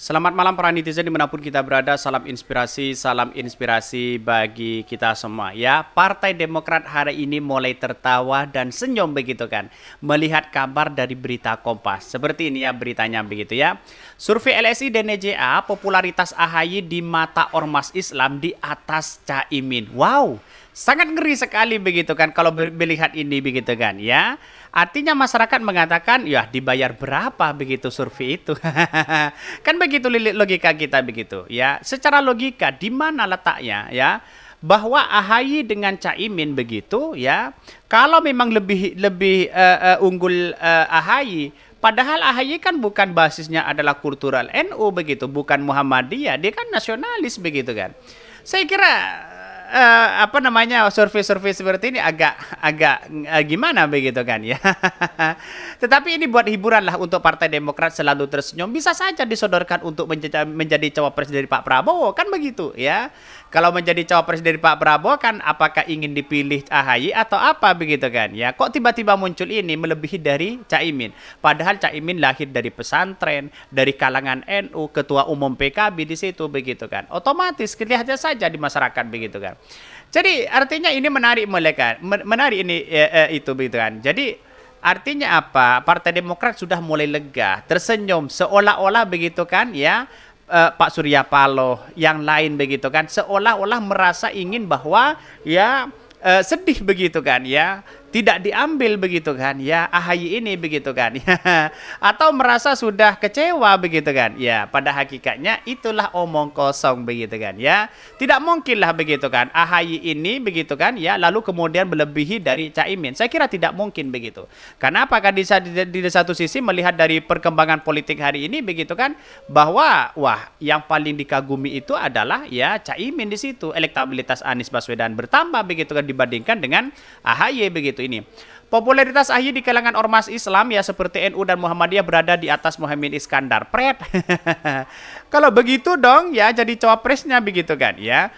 Selamat malam para netizen dimanapun kita berada, salam inspirasi bagi kita semua ya. Partai Demokrat hari ini mulai tertawa dan senyum begitu kan, melihat kabar dari berita Kompas. Seperti ini ya beritanya begitu ya. Survei LSI dan NJA, popularitas AHY di mata ormas Islam di atas Caimin. Wow, sangat ngeri sekali begitu kan kalau melihat ini begitu kan ya. Artinya masyarakat mengatakan, ya dibayar berapa begitu survei itu. Kan begitu logika kita begitu ya. Secara logika di mana letaknya ya? Bahwa AHY dengan Caimin begitu ya. Kalau memang lebih unggul AHY, padahal AHY kan bukan basisnya adalah kultural NU begitu, bukan Muhammadiyah, dia kan nasionalis begitu kan. Saya kira survei-survei seperti ini agak gimana begitu kan ya. Tetapi ini buat hiburan lah untuk Partai Demokrat selalu tersenyum. Bisa saja disodorkan untuk menjadi cawapres dari Pak Prabowo kan begitu ya. Kalau menjadi cawapres dari Pak Prabowo kan apakah ingin dipilih AHY atau apa begitu kan ya. Kok tiba-tiba muncul ini melebihi dari Caimin. Padahal Caimin lahir dari pesantren, dari kalangan NU, ketua umum PKB di situ begitu kan. Otomatis kelihatan saja di masyarakat begitu kan. Jadi artinya ini menarik mereka, menarik ini itu begitu kan. Jadi artinya apa? Partai Demokrat sudah mulai lega, tersenyum seolah-olah begitu kan ya. Pak Surya Paloh, yang lain begitu kan, seolah-olah merasa ingin bahwa ya sedih begitu kan ya, tidak diambil begitu kan ya AHY ini begitu kan ya, atau merasa sudah kecewa begitu kan ya. Pada hakikatnya itulah omong kosong begitu kan ya. Tidak mungkin lah begitu kan AHY ini begitu kan ya lalu kemudian melebihi dari Caimin. Saya kira tidak mungkin begitu. Karena apakah di satu sisi melihat dari perkembangan politik hari ini begitu kan, bahwa wah yang paling dikagumi itu adalah ya Caimin di situ. Elektabilitas Anies Baswedan bertambah begitu kan dibandingkan dengan AHY begitu ini. Popularitas AHY di kalangan ormas Islam ya seperti NU dan Muhammadiyah berada di atas Muhaimin Iskandar. Pret. Kalau begitu dong ya jadi cawapresnya begitu kan ya.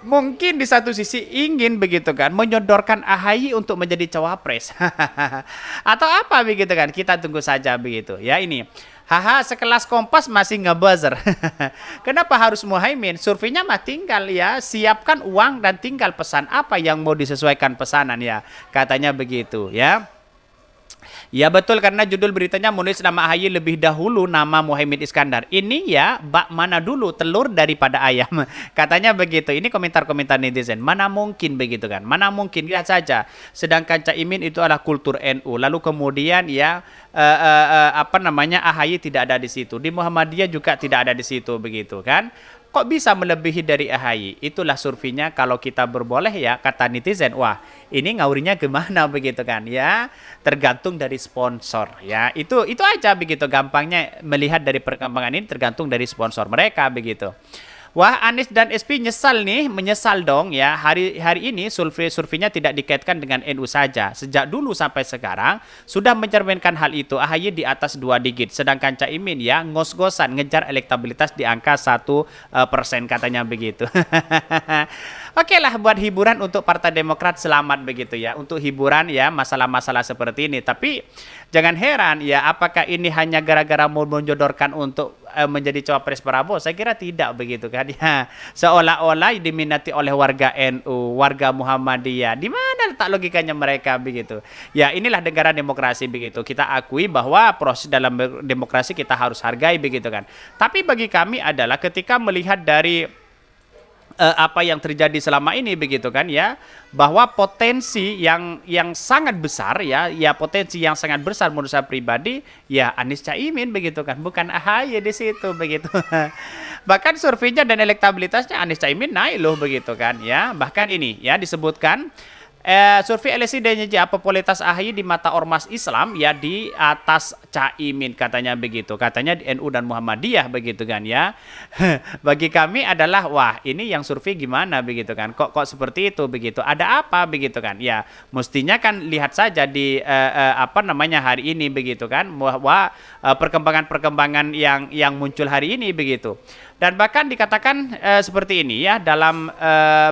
Mungkin di satu sisi ingin begitu kan menyodorkan AHY untuk menjadi cawapres. Atau apa begitu kan? Kita tunggu saja begitu. Ya ini. Haha, sekelas Kompas masih ngebuzzer. Kenapa harus Muhaimin? Surveinya mah tinggal ya, siapkan uang dan tinggal pesan apa yang mau disesuaikan pesanan ya. Katanya begitu ya. Ya betul, karena judul beritanya menulis nama AHY lebih dahulu nama Muhaimin Iskandar. Ini ya bak mana dulu telur daripada ayam. Katanya begitu. Ini komentar-komentar netizen. Mana mungkin begitu kan? Mana mungkin, lihat saja. Sedangkan Caimin itu adalah kultur NU. Lalu kemudian ya AHY tidak ada di situ. Di Muhammadiyah juga tidak ada di situ begitu kan? Kok bisa melebihi dari AHY? Itulah surveinya. Kalau kita berboleh ya, kata netizen, wah ini ngaurinya gimana begitu kan ya? Tergantung dari sponsor ya. Itu aja begitu gampangnya melihat dari perkembangan ini, tergantung dari sponsor mereka begitu. Wah, Anies dan SP menyesal dong ya. Hari ini surveinya tidak dikaitkan dengan NU saja. Sejak dulu sampai sekarang sudah mencerminkan hal itu. AHY di atas 2 digit, sedangkan Caimin ya ngos-ngosan ngejar elektabilitas di angka 1% katanya begitu. Oke lah, buat hiburan untuk Partai Demokrat selamat begitu ya. Untuk hiburan ya masalah-masalah seperti ini. Tapi jangan heran ya, apakah ini hanya gara-gara mau menjodorkan untuk menjadi cawapres Prabowo? Saya kira tidak begitu kan ya. Seolah-olah diminati oleh warga NU, warga Muhammadiyah. Di mana letak logikanya mereka begitu? Ya inilah negara demokrasi begitu. Kita akui bahwa proses dalam demokrasi kita harus hargai begitu kan. Tapi bagi kami adalah ketika melihat dari apa yang terjadi selama ini begitu kan ya, bahwa potensi yang sangat besar ya potensi yang sangat besar menurut saya pribadi ya Anies Caimin begitu kan, bukan AHY di situ begitu. Bahkan surveinya dan elektabilitasnya Anies Caimin naik loh begitu kan ya. Bahkan ini ya disebutkan survei LSI dan NJA popularitas AHY di mata ormas Islam ya di atas Caimin katanya begitu. Katanya di NU dan Muhammadiyah begitu kan ya. Bagi kami adalah wah ini yang survei gimana begitu kan. Kok seperti itu begitu. Ada apa begitu kan. Ya mestinya kan lihat saja di hari ini begitu kan, bahwa perkembangan-perkembangan yang muncul hari ini begitu. Dan bahkan dikatakan seperti ini ya dalam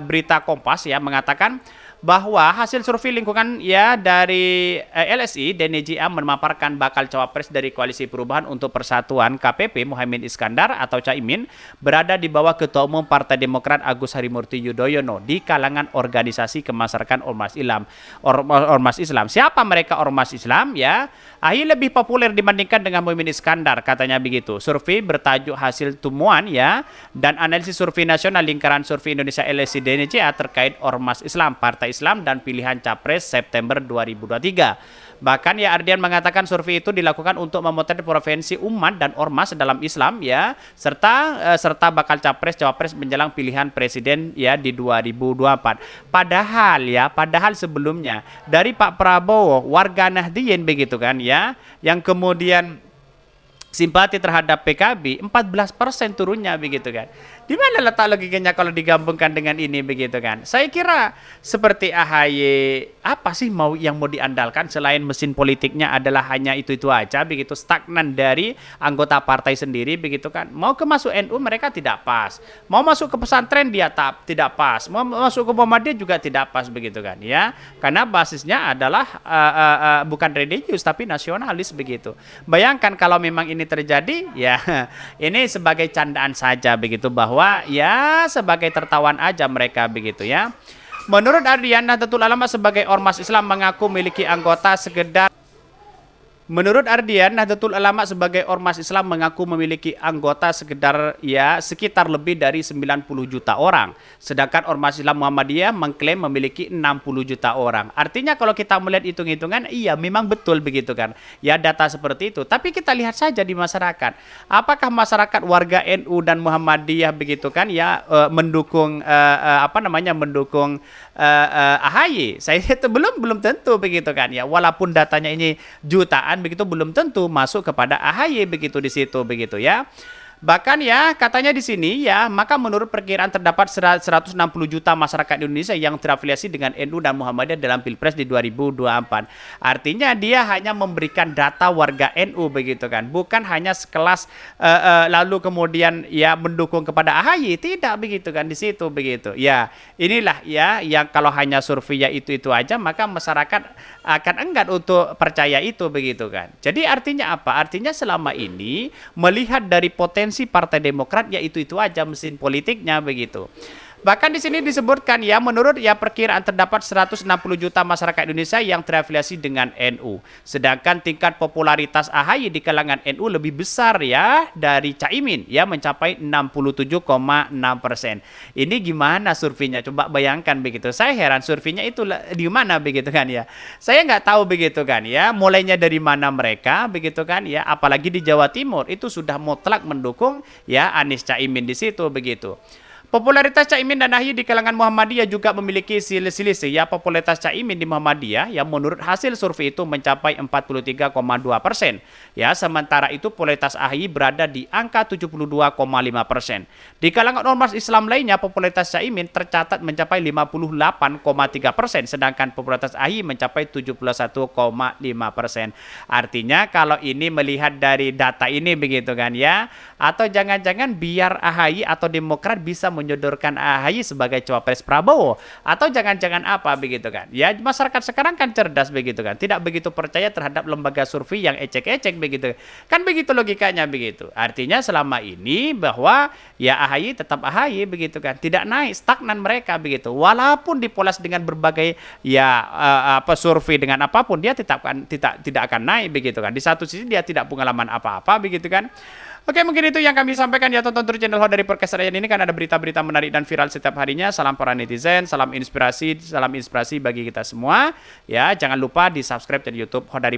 berita Kompas ya mengatakan bahwa hasil survei lingkungan ya dari LSI DNJA memaparkan bakal cawapres dari Koalisi Perubahan untuk Persatuan KPP Muhaimin Iskandar atau Caimin berada di bawah Ketua Umum Partai Demokrat Agus Harimurti Yudhoyono di kalangan organisasi kemasyarakatan Ormas Islam. Ormas Islam. Siapa mereka Ormas Islam ya? AHY lebih populer dibandingkan dengan Muhaimin Iskandar, katanya begitu. Survei bertajuk hasil temuan ya dan analisis survei nasional lingkaran survei Indonesia LSI DNJA terkait Ormas Islam, Partai Islam dan pilihan capres September 2023. Bahkan ya Ardian mengatakan survei itu dilakukan untuk memotret preferensi umat dan ormas dalam Islam ya serta bakal capres cawapres menjelang pilihan presiden ya di 2024. Padahal sebelumnya dari Pak Prabowo warga Nahdliyin begitu kan ya yang kemudian simpati terhadap PKB 14% turunnya begitu kan. Di mana letak logikanya kalau digabungkan dengan ini begitu kan? Saya kira seperti AHY apa sih yang mau diandalkan selain mesin politiknya adalah hanya itu aja begitu, stagnan dari anggota partai sendiri begitu kan. Mau ke masuk NU mereka tidak pas. Mau masuk ke pesantren dia tidak pas. Mau masuk ke Muhammadiyah juga tidak pas begitu kan ya. Karena basisnya adalah bukan religius tapi nasionalis begitu. Bayangkan kalau memang ini terjadi ya ini sebagai candaan saja begitu bahwa ya sebagai tertawan aja mereka begitu ya. Menurut Ardian, Nahdlatul Ulama sebagai ormas Islam mengaku memiliki anggota sekedar Menurut Ardian, Nahdlatul Ulama sebagai ormas Islam mengaku memiliki anggota sekitar lebih dari 90 juta orang. Sedangkan ormas Islam Muhammadiyah mengklaim memiliki 60 juta orang. Artinya kalau kita melihat hitung-hitungan, iya memang betul begitu kan. Ya data seperti itu. Tapi kita lihat saja di masyarakat. Apakah masyarakat warga NU dan Muhammadiyah begitu kan ya mendukung mendukung AHY? Saya itu belum tentu begitu kan ya. Walaupun datanya ini jutaan begitu belum tentu masuk kepada AHY begitu di situ begitu ya. Bahkan ya katanya di sini ya maka menurut perkiraan terdapat 160 juta masyarakat Indonesia yang terafiliasi dengan NU dan Muhammadiyah dalam Pilpres di 2024. Artinya dia hanya memberikan data warga NU begitu kan, bukan hanya sekelas lalu kemudian ya mendukung kepada AHY, tidak begitu kan di situ begitu. Ya, inilah ya yang kalau hanya survei ya itu aja maka masyarakat akan enggan untuk percaya itu begitu kan. Jadi artinya apa? Artinya selama ini melihat dari potensi Partai Demokrat ya itu aja mesin politiknya begitu. Bahkan di sini disebutkan ya menurut ya perkiraan terdapat 160 juta masyarakat Indonesia yang terafiliasi dengan NU. Sedangkan tingkat popularitas AHY di kalangan NU lebih besar ya dari Caimin ya mencapai 67,6%. Ini gimana surveinya? Coba bayangkan begitu. Saya heran surveinya itu di mana begitu kan ya. Saya nggak tahu begitu kan ya. Mulainya dari mana mereka begitu kan ya. Apalagi di Jawa Timur itu sudah mutlak mendukung ya Anies Caimin di situ begitu. Popularitas Caimin dan AHY di kalangan Muhammadiyah juga memiliki selisih ya. Popularitas Caimin di Muhammadiyah yang menurut hasil survei itu mencapai 43,2%. Ya, sementara itu popularitas AHY berada di angka 72,5%. Di kalangan ormas Islam lainnya popularitas Caimin tercatat mencapai 58,3%, sedangkan popularitas AHY mencapai 71,5%. Artinya kalau ini melihat dari data ini begitu kan ya, atau jangan-jangan biar AHY atau Demokrat bisa menyodorkan AHY sebagai cawapres Prabowo, atau jangan-jangan apa begitu kan ya. Masyarakat sekarang kan cerdas begitu kan, tidak begitu percaya terhadap lembaga survei yang ecek-ecek begitu kan, begitu logikanya begitu. Artinya selama ini bahwa ya AHY tetap AHY begitu kan, tidak naik, stagnan mereka begitu, walaupun dipoles dengan berbagai ya survei dengan apapun dia tidak akan naik begitu kan. Di satu sisi dia tidak pengalaman apa-apa begitu kan. Oke, mungkin itu yang kami sampaikan ya. Tonton terus channel Ho dari Podcast Rakyat ini kan ada berita-berita menarik dan viral setiap harinya. Salam para netizen, salam inspirasi bagi kita semua. Ya, jangan lupa di subscribe channel YouTube Ho dari